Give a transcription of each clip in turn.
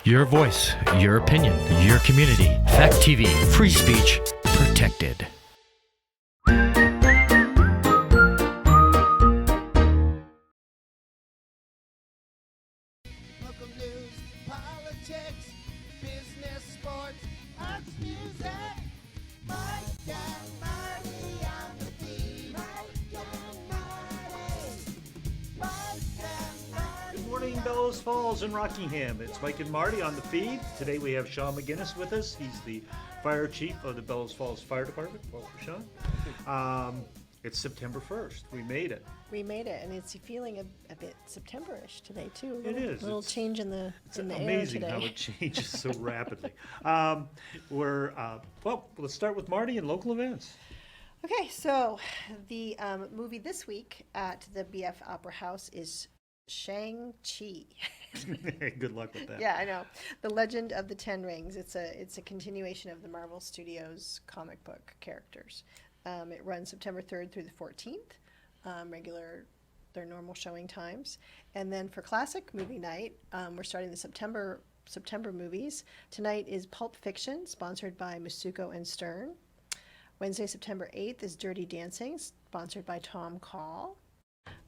Your voice, your opinion, your community. Fact TV, free speech, protected. Local news, politics, business, sports, arts, music. Mike and Marty on the feed. Mike and Marty. Mike and Marty. Good morning, Bellows Falls and Rockingham. It's Mike and Marty on the feed. Today we have Shaun McGinnis with us. He's the fire chief of the Bellows Falls Fire Department. Welcome, Shaun. It's September 1st. We made it. We made it, and it's feeling a bit September-ish today too. It is. A little change in the It's air amazing today. how it changes so rapidly. Well, let's start with Marty and local events. Okay, so the movie this week at the BF Opera House is Shang-Chi. Good luck with that. Yeah, I know. The Legend of the Ten Rings. It's a continuation of the Marvel Studios comic book characters. It runs September 3rd through the 14th, their normal showing times. And then for classic movie night, we're starting the September movies. Tonight is Pulp Fiction, sponsored by Masuko and Stern. Wednesday, September 8th is Dirty Dancing, sponsored by Tom Call.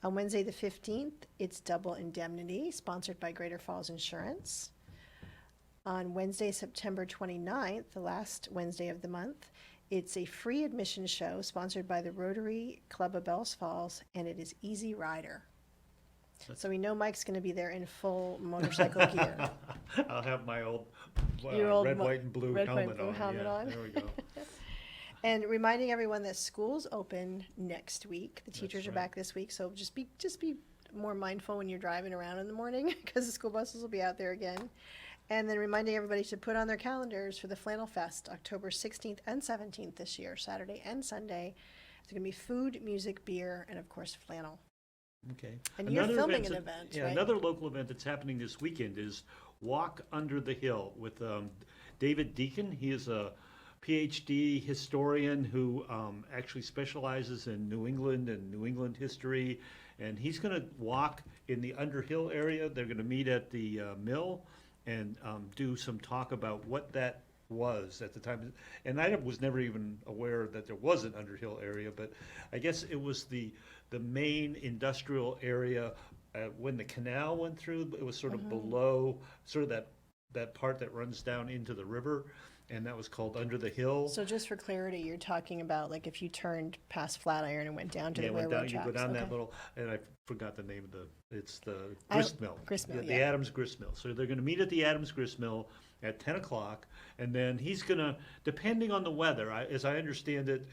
On Wednesday the 15th, it's Double Indemnity, sponsored by Greater Falls Insurance. On Wednesday, September 29th, the last Wednesday of the month, it's a free admission show sponsored by the Rotary Club of Bellows Falls, and it is Easy Rider. So we know Mike's going to be there in full motorcycle gear. I'll have my old, Your old red, white, and blue red, white, helmet blue on. helmet Yeah, on. there we go. And reminding everyone that school's open next week. The teachers are right. back this week, so just be more mindful when you're driving around in the morning because the school buses will be out there again. And then reminding everybody to put on their calendars for the Flannel Fest, October 16th and 17th this year, Saturday and Sunday. It's going to be food, music, beer, and of course flannel. Okay. And you're filming an event, Yeah, right? another local event that's happening this weekend is Walk Under the Hill with David Deacon. He is a PhD historian who actually specializes in New England and New England history. And he's going to walk in the Underhill area. They're going to meet at the mill and do some talk about what that was at the time. And I was never even aware that there was an Underhill area, but I guess it was the main industrial area when the canal went through. It was sort of below, sort of that part that runs down into the river, and that was called Under the Hill. So just for clarity, you're talking about like if you turned past Flatiron and went down to the railroad tracks. You go down that Okay. little, and I forgot the name of it's the grist mill. Grist mill, The yeah. Adams Grist Mill. So they're going to meet at the Adams Grist Mill at 10 o'clock, and then he's going to, depending on the weather, as I understand it,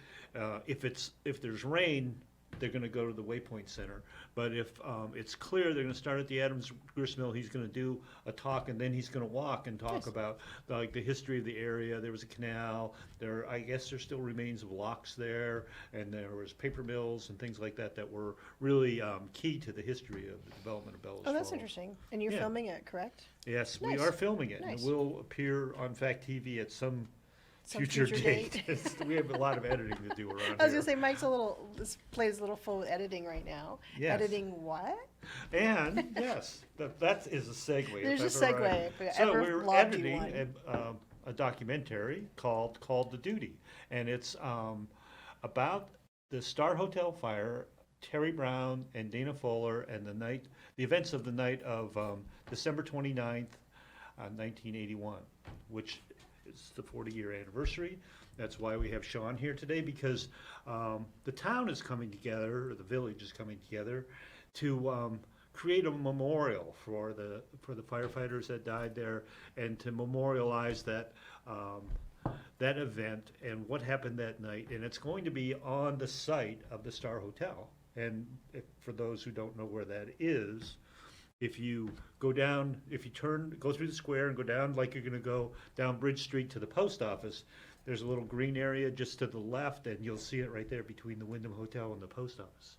if there's rain, they're going to go to the Waypoint Center. But if it's clear, they're going to start at the Adams Grist Mill. He's going to do a talk, and then he's going to walk and talk Nice. about like the history of the area. There was a canal. I guess there still remains of locks there, and there was paper mills and things like that that were really key to the history of the development of Bellows Oh, that's Falls. interesting. And you're Yeah. filming it, correct? Yes, we Nice. are filming it, Nice. and it will appear on Fact TV at some Some future future date. date. We have a lot of editing to do around I was here. gonna say Mike's plays a little full editing right now. Yes. Editing what? And yes, that is a segue. if There's a ever I- segue, if I So ever we're lobbed you editing a documentary called The Duty, and it's about the Star Hotel fire. Terry Brown and Dana Fuller and the events of the night of December 29th, 1981, which is the 40-year anniversary. That's why we have Shaun here today, because the town is coming together, or the village is coming together, to create a memorial for the firefighters that died there, and to memorialize that event and what happened that night. And it's going to be on the site of the Star Hotel. And for those who don't know where that is, if you go through the square and go down like you're going to go down Bridge Street to the post office, there's a little green area just to the left, and you'll see it right there between the Wyndham Hotel and the post office.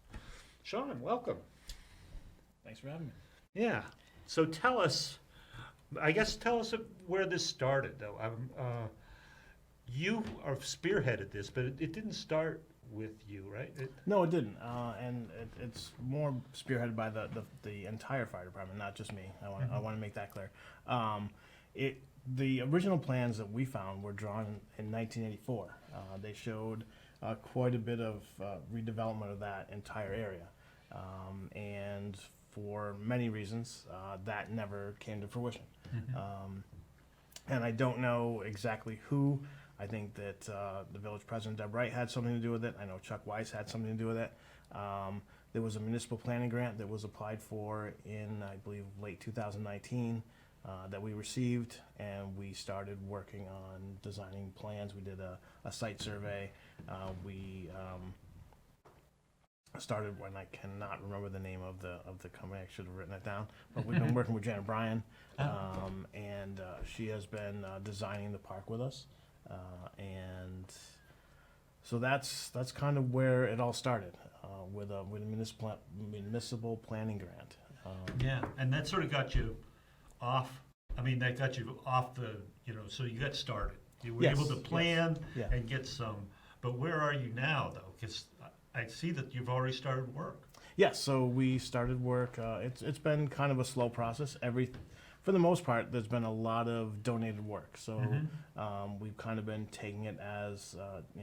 Shaun, welcome. Thanks for having me. Yeah. So tell us where this started, though. You are spearheaded this, but it didn't start with you, right? No, it didn't, and it's more spearheaded by the entire fire department, not just me. I want to make that clear. the original plans that we found were drawn in 1984. They showed quite a bit of redevelopment of that entire area. And for many reasons, that never came to fruition. And I don't know exactly who. I think that the village president, Deb Wright, had something to do with it. I know Chuck Weiss had something to do with it. There was a municipal planning grant that was applied for in, I believe, late 2019 that we received, and we started working on designing plans. We did a site survey. We started, when I cannot remember the name of the company, I should have written it down, but we've been working with Janet Bryan, and she has been designing the park with us. And so that's kind of where it all started, with a municipal planning grant. Yeah, and that sort of got you off, that got you off so you got started. You were able to plan and get some, but where are you now, though? Because I see that you've already started work. Yes, so we started work. It's been kind of a slow process. For the most part, there's been a lot of donated work. So we've kind of been taking it as,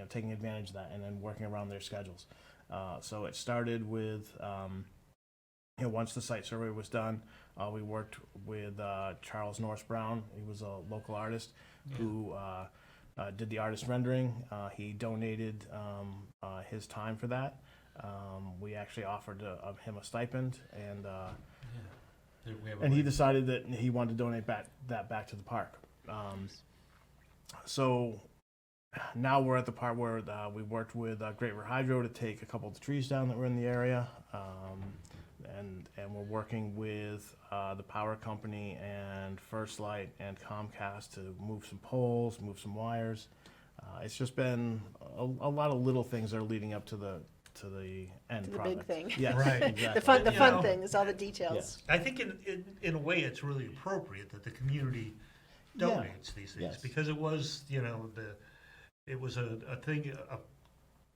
taking advantage of that and then working around their schedules. So it started with, once the site survey was done, we worked with Charles Norris Brown. He was a local artist who did the artist rendering. He donated his time for that. We actually offered him a stipend, and he decided that he wanted to donate that back to the park. So now we're at the part where we worked with Great River Hydro to take a couple of the trees down that were in the area, and we're working with the power company and First Light and Comcast to move some poles, move some wires. It's just been a lot of little things that are leading up to the end To the product. big thing. Yes, Right. exactly. The fun things, all the details. I think in a way it's really appropriate that the community donates these things, Yes. because it was, it was a thing,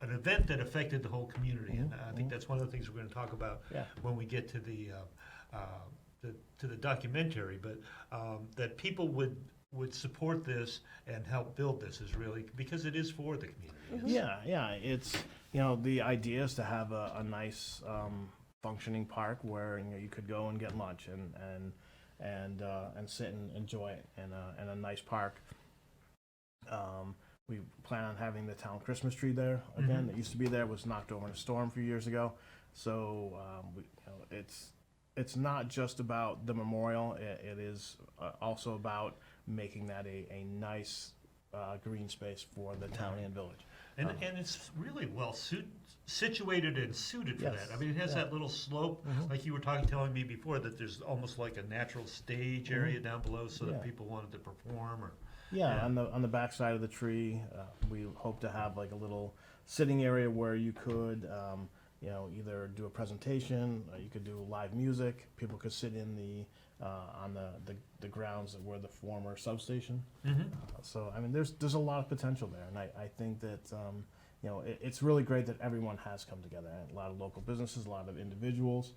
an event that affected the whole community, and I think that's one of the things we're going to talk about when we get to the documentary. But that people would support this and help build this is really because it is for the community. Yeah. It's the idea is to have a nice functioning park where you could go and get lunch and sit and enjoy it in a nice park. We plan on having the town Christmas tree there again. It used to be there. It was knocked over in a storm a few years ago. So it's not just about the memorial. It is also about making that a nice green space for the town and village. And it's really well situated and suited for Yes. that. It has that little slope, like you were telling me before, that there's almost like a natural stage area down below, so that people wanted to perform or. Yeah, on the back side of the tree, we hope to have like a little sitting area where you could, either do a presentation, you could do live music. People could sit in on the grounds where the former substation. So there's a lot of potential there, and I think that it's really great that everyone has come together. A lot of local businesses, a lot of individuals,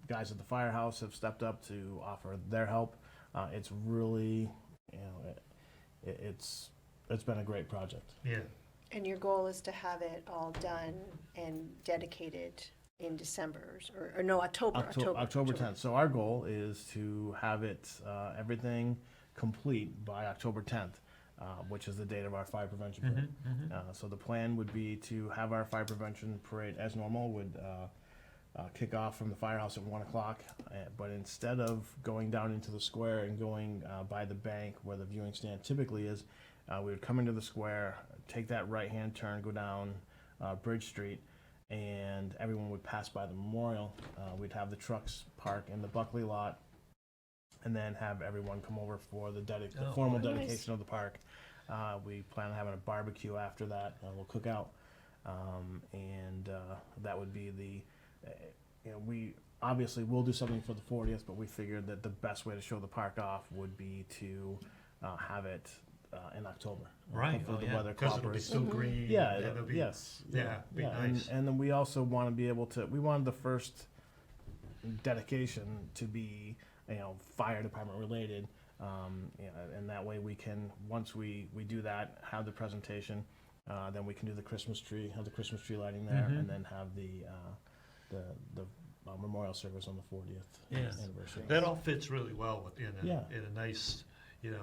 guys at the firehouse have stepped up to offer their help. It's really, it's been a great project. Yeah. And your goal is to have it all done and dedicated in December, or no, October 10th. So our goal is to have it, everything complete by October 10th, which is the date of our fire prevention parade. So the plan would be to have our fire prevention parade as normal, would kick off from the firehouse at 1 o'clock, but instead of going down into the square and going by the bank where the viewing stand typically is, we would come into the square, take that right-hand turn, go down Bridge Street, and everyone would pass by the memorial. We'd have the trucks park in the Buckley lot, and then have everyone come over for the formal dedication of the park. We plan on having a barbecue after that, a little cookout, and that would be we obviously will do something for the 40th, but we figured that the best way to show the park off would be to have it in October. Right. Hopefully the weather Because it'll be cooperates. so green. Yeah, it'll be, yes. be nice. And then we also want to be able to, we wanted the first dedication to be, fire department related, And that way we can, once we do that, have the presentation, then we can do the Christmas tree, have the Christmas tree lighting there, and then have the memorial service on the 40th Yes. anniversary. That all fits really well within Yeah. in a nice, Yes.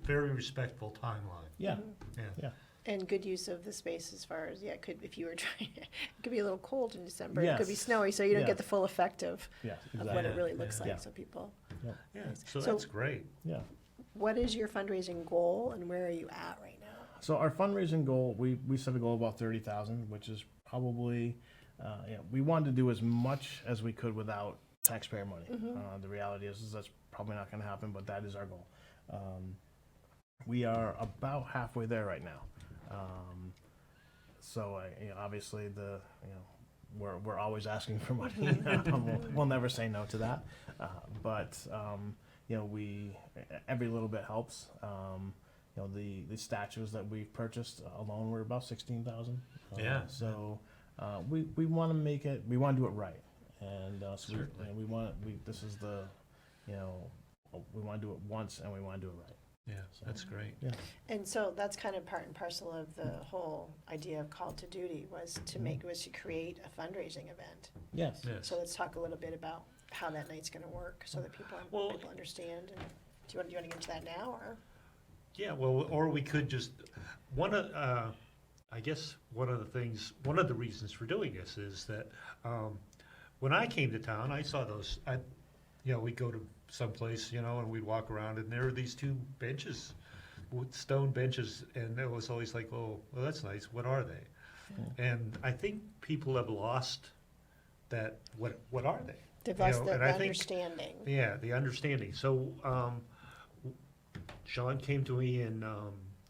very respectful timeline. Yeah, Yeah. yeah. And good use of the space as far as, it could, if you were trying, it could be a little cold in December. It could be Yes. snowy, so you don't Yeah. get the full effect of Yes, what it exactly. really looks like, Yeah. so people. Yeah, Nice. so So- that's great. Yeah. What is your fundraising goal and where are you at right now? So our fundraising goal, we set a goal of about 30,000, which is probably, we wanted to do as much as we could without taxpayer money. The reality is that's probably not going to happen, but that is our goal. We are about halfway there right now. So obviously we're always asking for money. We'll never say no to that. But every little bit helps. The statues that we've purchased alone were about 16,000. Yeah. So we want to make it. We want to do it right, and so Certainly. we want to do it once, and we want to do it right. Yeah, that's great. Yeah. And so that's kind of part and parcel of the whole idea of Call to Duty was to create a fundraising event. Yes. Yes. So let's talk a little bit about how that night's gonna work so that people understand. And do you want to get into that now or? Yeah, well, or we could just, I guess one of the reasons for doing this is that when I came to town, I saw those, we'd go to someplace, and we'd walk around and there were these two benches, stone benches, and it was always like, oh, well, that's nice, what are they? And I think people have lost that, what are they? They've lost and the I think- understanding. Yeah, the understanding. So, Shaun came to me in,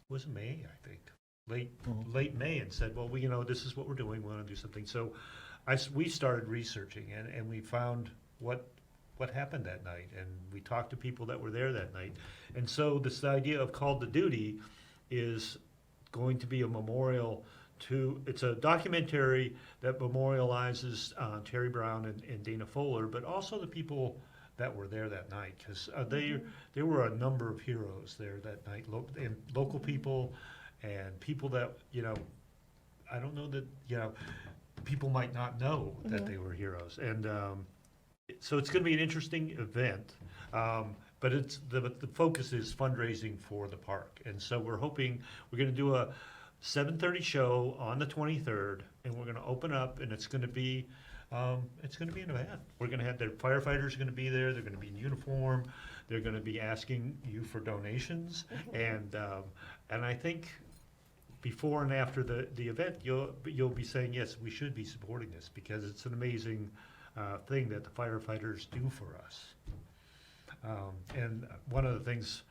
was it May, I think, late May, and said, well, this is what we're doing, we want to do something. So we started researching, and we found what happened that night, and we talked to people that were there that night. And so this idea of Call to Duty is going to be a memorial it's a documentary that memorializes Terry Brown and Dana Fuller, but also the people that were there that night, because there were a number of heroes there that night, and local people and people that, I don't know that, people might not know that they were heroes. And so it's going to be an interesting event, but it's the focus is fundraising for the park. And so we're hoping we're going to do a 7:30 show on the 23rd, and we're going to open up, and it's going to be an event. We're going to have the firefighters are going to be there. They're going to be in uniform. They're going to be asking you for donations, and I think before and after the event, you'll be saying, yes, we should be supporting this because it's an amazing thing that the firefighters do for us. And one of the things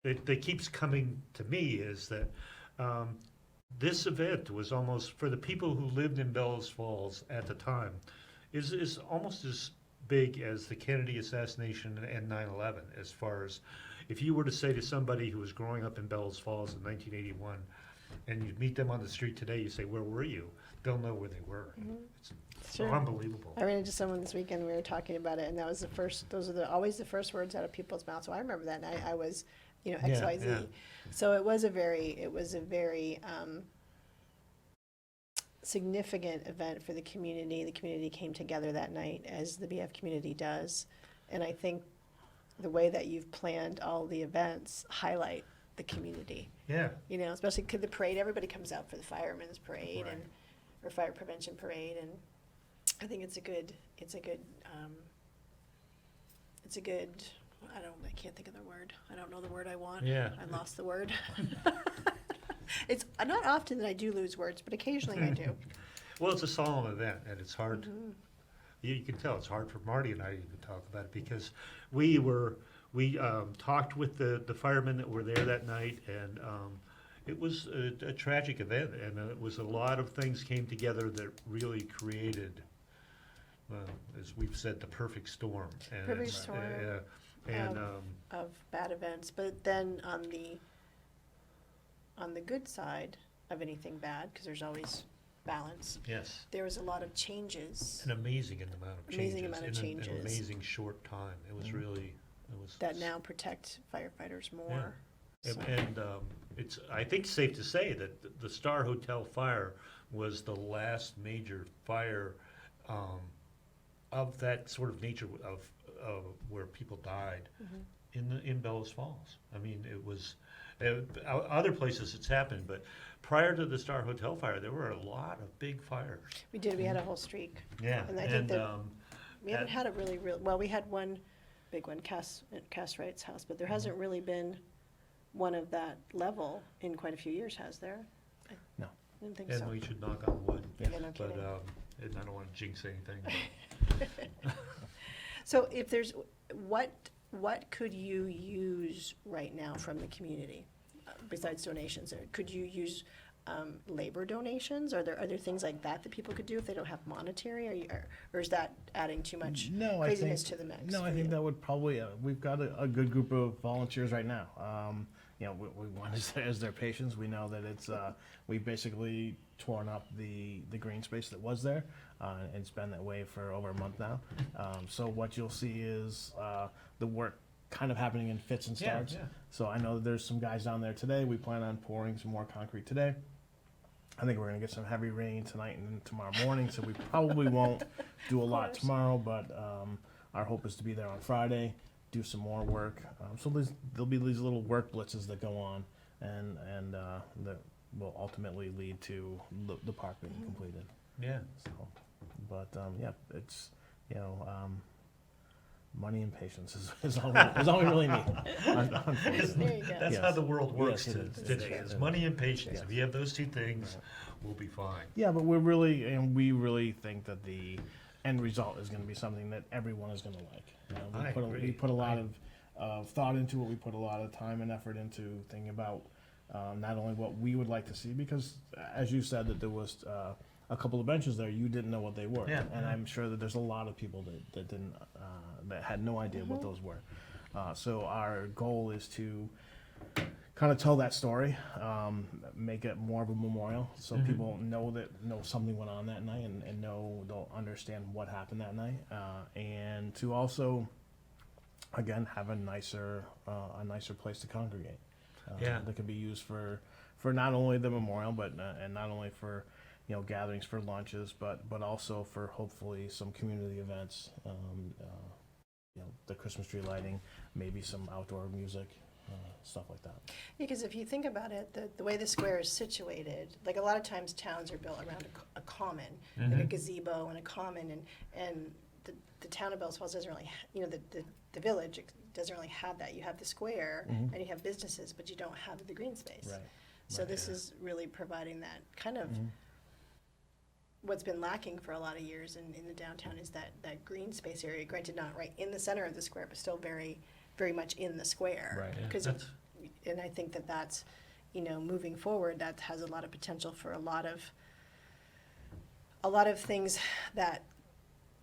that keeps coming to me is that this event was almost, for the people who lived in Bellows Falls at the time, is almost as big as the Kennedy assassination and 9/11, as far as if you were to say to somebody who was growing up in Bellows Falls in 1981 and you meet them on the street today, you say, where were you? They'll know where they were. It's Sure. unbelievable. I ran into someone this weekend, we were talking about it, and that was those are always the first words out of people's mouths. So I remember that night, I was, XYZ. yeah. So it was a very significant event for the community. The community came together that night, as the BF community does. And I think the way that you've planned all the events highlight the community. Yeah. Especially the parade, everybody comes out for the firemen's parade Right. or fire prevention parade, and I think it's a good, I can't think of the word. I don't know the word I want. Yeah. I lost the word. It's not often that I do lose words, but occasionally I do. Well, it's a solemn event, and it's hard. You can tell it's hard for Marty and I to even talk about it because we talked with the firemen that were there that night, and it was a tragic event, and it was a lot of things came together that really created, as we've said, the perfect storm. And Perfect it's, storm. and Of bad events, but then on the good side of anything bad, because there's always balance, yes, there was a lot of changes. an amazing amount of changes. Amazing amount of in an changes. amazing short time. It was really It was that now protect firefighters more. And, So- and it's, I think, safe to say that the Star Hotel fire was the last major fire of that sort of nature of where people died in Bellows Falls. I mean, it was other places it's happened, but prior to the Star Hotel fire, there were a lot of big fires. We did, we had a whole streak. Yeah, And I think that we haven't had a really, well, we had one big one, Cass Wright's house, but there hasn't really been one of that level in quite a few years, has there? No. I didn't think and so. we should knock on wood. Yeah, no But kidding. and I don't want to jinx anything. So if there's, what could you use right now from the community besides donations? Or could you use labor donations? Are there other things like that that people could do if they don't have monetary? Or is that adding too much No, craziness to the mix? No, I for think you? that would probably, we've got a good group of volunteers right now. You know, we want as their patients, we know that it's, we've basically torn up the green space that was there. And it's been that way for over a month now. So what you'll see is the work kind of happening in fits and starts. Yeah. So I know that there's some guys down there today. We plan on pouring some more concrete today. I think we're gonna get some heavy rain tonight and tomorrow morning, so we probably won't do a lot tomorrow, but our hope is to be there on Friday, do some more work. So there'll be these little work blitzes that go on, and that will ultimately lead to the park being completed. Yeah. So, but yeah, it's, you know, money and patience is all we really need. Unfortunately. There you go. That's Yes. how the world works Yes, it is. today. Yes. Is money and patience. Yes. If you have those two things, we'll be fine. Yeah, but we really think that the end result is going to be something that everyone is going to like. You know, I agree. we put a lot of thought into it. We put a lot of time and effort into thinking about not only what we would like to see, because as you said that there was a couple of benches there, you didn't know what they were, Yeah, and yeah. I'm sure that there's a lot of people that didn't that had no idea what those were. So our goal is to kind of tell that story, make it more of a memorial, so people know something went on that night, and they'll understand what happened that night, and to also, again, have a nicer place to congregate. Yeah. That could be used for not only the memorial, but and not only for, you know, gatherings for lunches, but also for hopefully some community events. You know, the Christmas tree lighting, maybe some outdoor music, stuff like that. Because if you think about it, the way the square is situated, like a lot of times towns are built around a common, like a gazebo and a common, and the town of Bellows Falls doesn't really, you know, the village doesn't really have that. You have the square and you have businesses, but you don't have the green space. Right. So this is really providing that kind of, what's been lacking for a lot of years in the downtown is that green space area, granted not right in the center of the square, but still very, very much in the square. Right. Yeah, Because, that's- and I think that's, you know, moving forward, that has a lot of potential for a lot of things that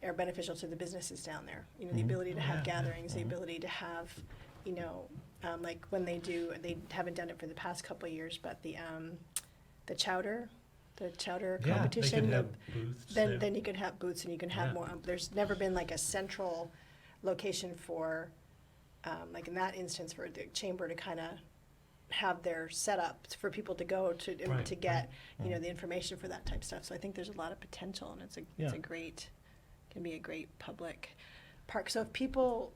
are beneficial to the businesses down there. You know, the ability to have gatherings, the ability to have, you know, like when they haven't done it for the past couple of years, but the chowder Yeah, competition. they could have booths there. Then you could have booths and you can have Yeah. more, there's never been like a central location for, like in that instance, for the chamber to kind of have their setup for people to go to, Right, to get, you know, the information for that type of stuff. So I think there's a lot of potential, and it's Yeah. can be a great public park. So if people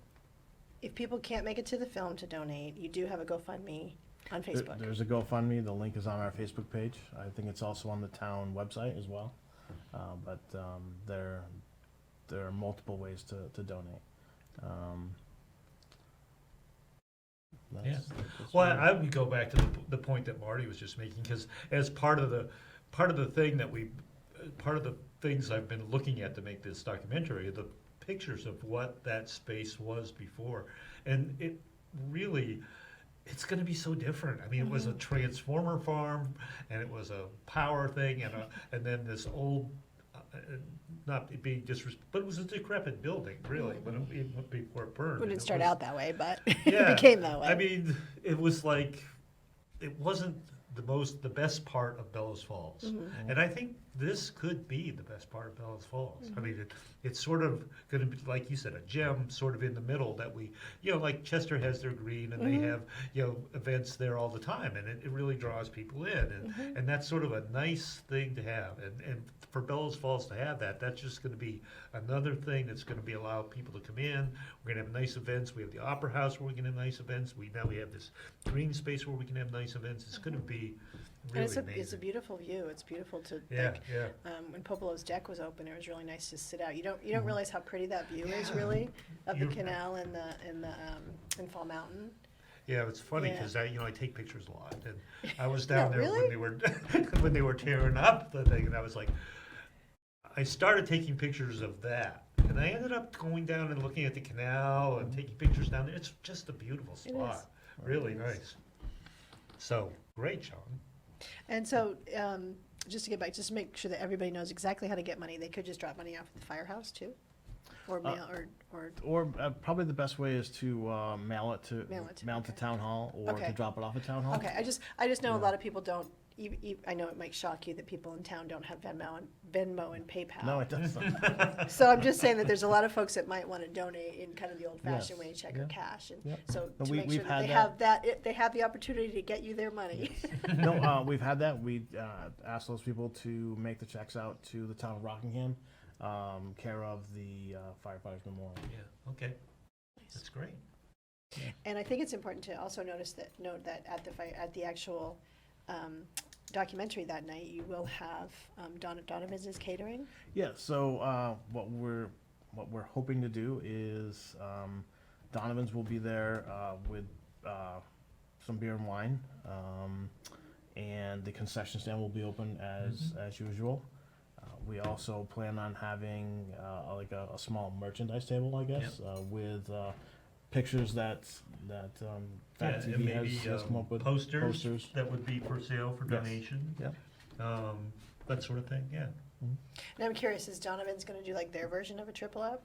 can't make it to the film to donate, you do have a GoFundMe on Facebook. There's a GoFundMe. The link is on our Facebook page. I think it's also on the town website as well. But there are multiple ways to donate. That's Well, really- I would go back to the point that Marty was just making, because as part of the things I've been looking at to make this documentary are the pictures of what that space was before, and it's going to be so different. I mean, it was a transformer farm, and it was a power thing, and then this old, not being but it was a decrepit building, really, before it burned. It And didn't start out that way, but Yeah, it became that way. I mean, it was like, it wasn't the best part of Bellows Falls. And I think this could be the best part of Bellows Falls. I mean, it's sort of going to be, like you said, a gem sort of in the middle that we, like Chester has their green and they have, events there all the time, and it really draws people in. And that's sort of a nice thing to have. And for Bellows Falls to have that, that's just going to be another thing that's going to be allow people to come in. We're going to have nice events. We have the Opera House where we can have nice events. Now we have this green space where we can have nice events. It's going to be really And amazing. it's a beautiful view. It's beautiful to Yeah, yeah. when Popolo's deck was open, it was really nice to sit out. You don't realize how pretty that view is really of the canal and and Fall Mountain. Yeah, it's funny Yeah. because I take pictures a lot, and I was down there really? when they were when they were tearing up the thing, and I was like, I started taking pictures of that, and I ended up going down and looking at the canal and taking pictures down there. It's just a beautiful spot, really nice. So great, Shaun. And so, just to get back, just to make sure that everybody knows exactly how to get money, they could just drop money off at the firehouse too, or mail, or Or probably the best way is to mail it to okay. town hall, or Okay. to drop it off at town hall. okay. I just know a lot of people don't. I know it might shock you that people in town don't have Venmo and PayPal. No, it doesn't. So I'm just saying that there's a lot of folks that might want to donate in kind of the old-fashioned Yes. way, check Yeah. or cash, and Yeah. so But to make we've sure that had they that. have that, they have the opportunity to get you their money. No, we've had that. We asked those people to make the checks out to the town of Rockingham, care of the Firefighters Memorial. Yeah, okay, that's great. And I think it's important to also note that at the actual documentary that night, you will have Donovan's catering. Yeah. So what we're hoping to do is Donovan's will be there with some beer and wine, and the concession stand will be open as usual. We also plan on having like a small merchandise table, I guess, with pictures that Fact and TV maybe has come up with. posters that would be for sale for Yes. donation. Yeah. That sort of thing. Yeah. And I'm curious, is Donovan's going to do like their version of a triple up?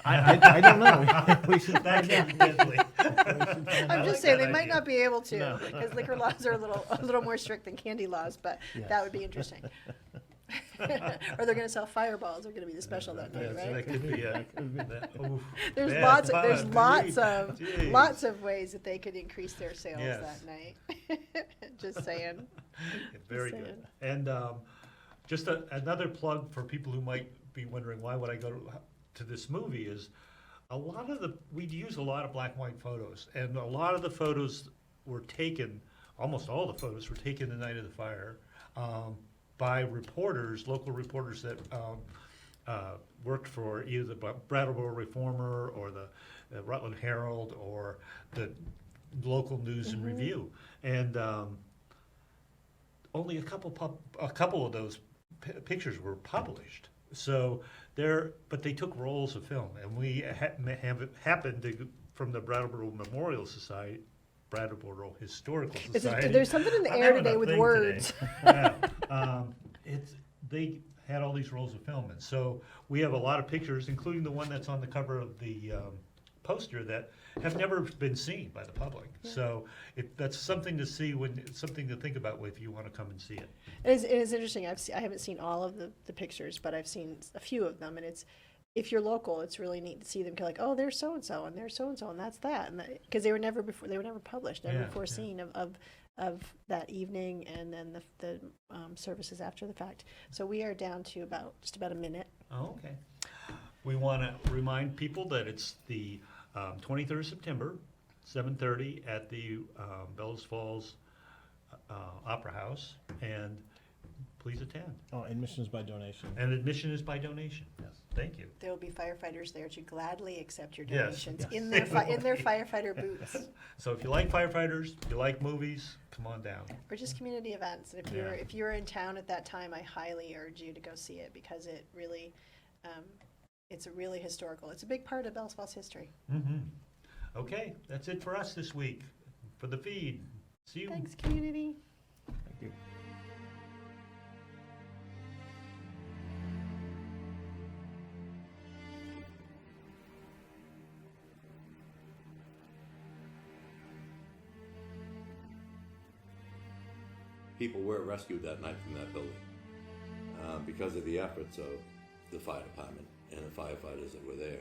I don't know. We should That find can out. be deadly. I'm I just like saying that they might idea. not be able to No. because liquor laws are a little more strict than candy laws, but that Yes. would be interesting. Or they're going to sell fireballs. They're going to be the special that night, Yeah, so right? that could be, oof. There's Bad lots fun. of Jeez. lots of ways that they could increase their sales Yes. that night. Just saying. Very Just good. And just another plug for people who might be wondering why would I go to this movie is we'd use a lot of black and white photos, and a lot of the photos were taken, almost all the photos were taken the night of the fire, by local reporters that worked for either the Brattleboro Reformer or the Rutland Herald or the local News and Review, and only a couple of those pictures were published. So but they took rolls of film, and we happened to, from the Brattleboro Memorial Society, Brattleboro Historical Society. There's something in the I'm air having today a with thing words. today. Yeah. They had all these rolls of film, and so we have a lot of pictures, including the one that's on the cover of the poster, that have never been seen by the public. So that's something to see something to think about if you want to come and see it. It is interesting. I haven't seen all of the pictures, but I've seen a few of them, and if you're local, it's really neat to see them. Like, oh, there's so and so, and there's so and so, and that's that, and because they were never published, never Yeah, before yeah. seen of that evening, and then the services after the fact. So we are down to just about a minute. Oh, okay. We want to remind people that it's the 23rd of September, 7:30 at the Bellows Falls Opera House, and please attend. Oh, admission is by donation. And admission is by donation. Yes. Thank you. There will be firefighters there to gladly accept your Yes, donations yes. in their firefighter boots, So if you like firefighters, if you like movies, come on down. or just community events. And if you're in town at that time, I highly urge you to go see it because it really, it's a really historical. It's a big part of Bellows Falls history. Mm-hmm. Okay, that's it for us this week for the feed. See you. Thanks, community. Thank you. People were rescued that night from that building because of the efforts of the fire department and the firefighters that were there.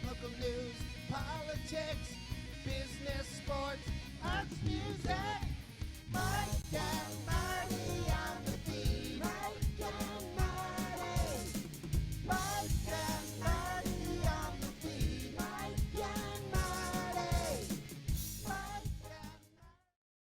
Local news, politics, business, sports, arts, music. Mike and Mike.